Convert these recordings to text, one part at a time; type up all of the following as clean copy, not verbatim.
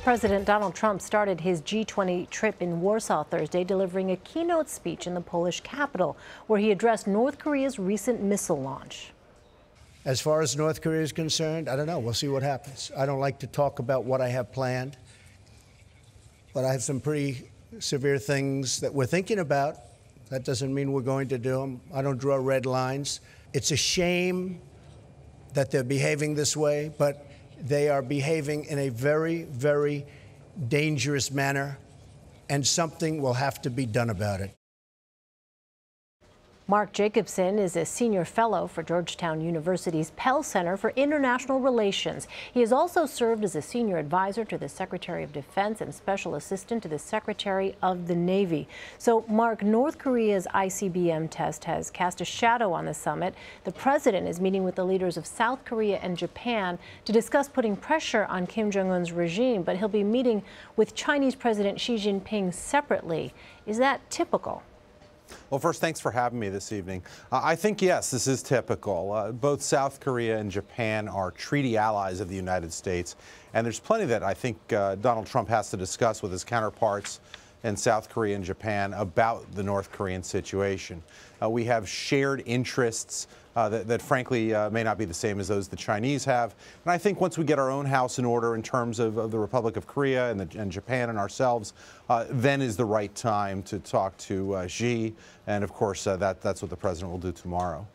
President Donald Trump started his G20 trip in Warsaw Thursday, delivering a keynote speech in the Polish capital, where he addressed North Korea's recent missile launch. As far as North Korea is concerned, I don't know. We'll see what happens. I don't like to talk about what I have planned, but I have some pretty severe things that we're thinking about. That doesn't mean we're going to do them. I don't draw red lines. It's a shame that they're behaving this way, but they are behaving in a very, very dangerous manner, and something will have to be done about it. Mark Jacobson is a senior fellow for Georgetown University's Pell Center for International Relations. He has also served as a senior advisor to the Secretary of Defense and special assistant to the Secretary of the Navy. So, Mark, North Korea's ICBM test has cast a shadow on the summit. The president is meeting with the leaders of South Korea and Japan to discuss putting pressure on Kim Jong-un's regime, but he'll be meeting with Chinese President Xi Jinping separately. Is that typical? Well, first, thanks for having me this evening. I think, yes, this is typical. Both South Korea and Japan are treaty allies of the United States, and there's plenty that I think Donald Trump has to discuss with his counterparts in South Korea and Japan about the North Korean situation. We have shared interests that frankly may not be the same as those the Chinese have. And I think once we get our own house in order in terms of the Republic of Korea and Japan and ourselves, then is the right time to talk to Xi. And of course, that's what the president will do tomorrow.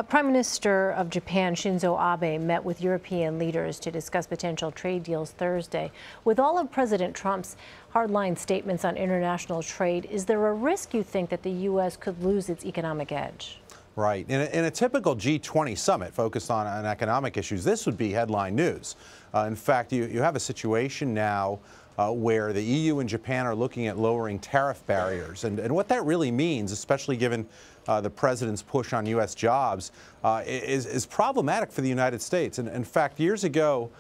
Prime Minister of Japan, Shinzo Abe, met with European leaders to discuss potential trade deals Thursday. With all of President Trump's hardline statements on international trade, is there a risk, you think, that the U.S. could lose its economic edge? Right. In a typical G20 summit focused on economic issues, this would be headline news. In fact, you have a situation now where the EU and Japan are looking at lowering tariff barriers. And what that really means, especially given the president's push on U.S. jobs, is problematic for the United States. And in fact, years ago,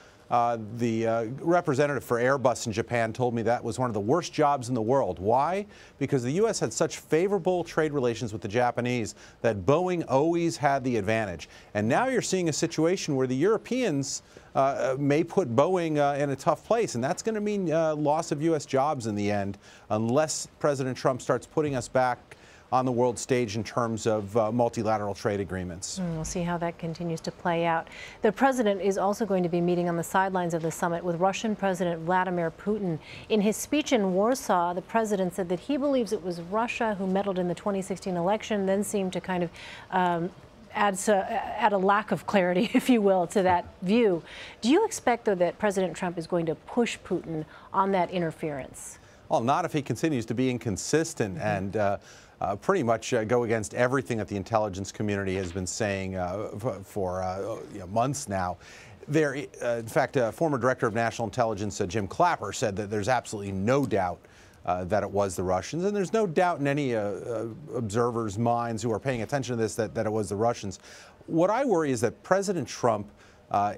the representative for Airbus in Japan told me that was one of the worst jobs in the world. Why? Because the U.S. had such favorable trade relations with the Japanese that Boeing always had the advantage. And now you're seeing a situation where the Europeans may put Boeing in a tough place, and that's going to mean loss of U.S. jobs in the end, unless President Trump starts putting us back on the world stage in terms of multilateral trade agreements. We'll see how that continues to play out. The president is also going to be meeting on the sidelines of the summit with Russian President Vladimir Putin. In his speech in Warsaw, the president said that he believes it was Russia who meddled in the 2016 election, then seemed to kind of add a lack of clarity, if you will, to that view. Do you expect, though, that President Trump is going to push Putin on that interference? Well, not if he continues to be inconsistent and pretty much go against everything that the intelligence community has been saying for months now. In fact, former Director of National Intelligence Jim Clapper said that there's absolutely no doubt that it was the Russians, and there's no doubt in any observers' minds who are paying attention to this that it was the Russians. What I worry is that President Trump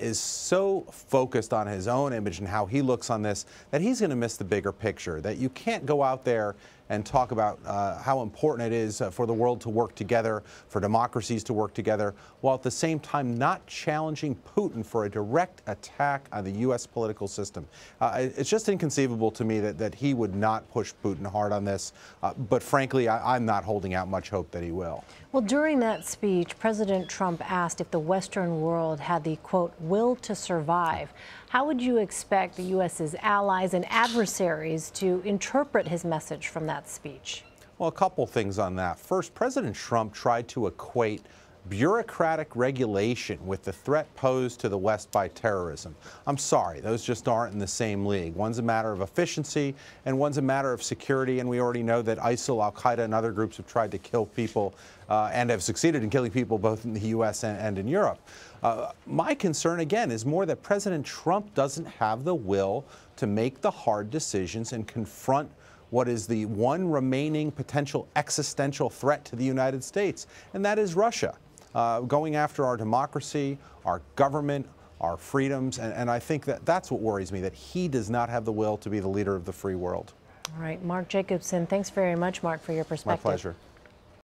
is so focused on his own image and how he looks on this that he's going to miss the bigger picture, that you can't go out there and talk about how important it is for the world to work together, for democracies to work together, while at the same time not challenging Putin for a direct attack on the U.S. political system. It's just inconceivable to me that he would not push Putin hard on this, but frankly, I'm not holding out much hope that he will. Well, during that speech, President Trump asked if the Western world had the, quote, will to survive. How would you expect the U.S.'s allies and adversaries to interpret his message from that speech? Well, a couple things on that. First, President Trump tried to equate bureaucratic regulation with the threat posed to the West by terrorism. I'm sorry, those just aren't in the same league. One's a matter of efficiency and one's a matter of security, and we already know that ISIL, Al-Qaeda, and other groups have tried to kill people and have succeeded in killing people both in the U.S. and in Europe. My concern, again, is more that President Trump doesn't have the will to make the hard decisions and confront what is the one remaining potential existential threat to the United States, and that is Russia. Going after our democracy, our government, our freedoms, and I think that's what worries me, that he does not have the will to be the leader of the free world. All right, Mark Jacobson, thanks very much, Mark, for your perspective. My pleasure.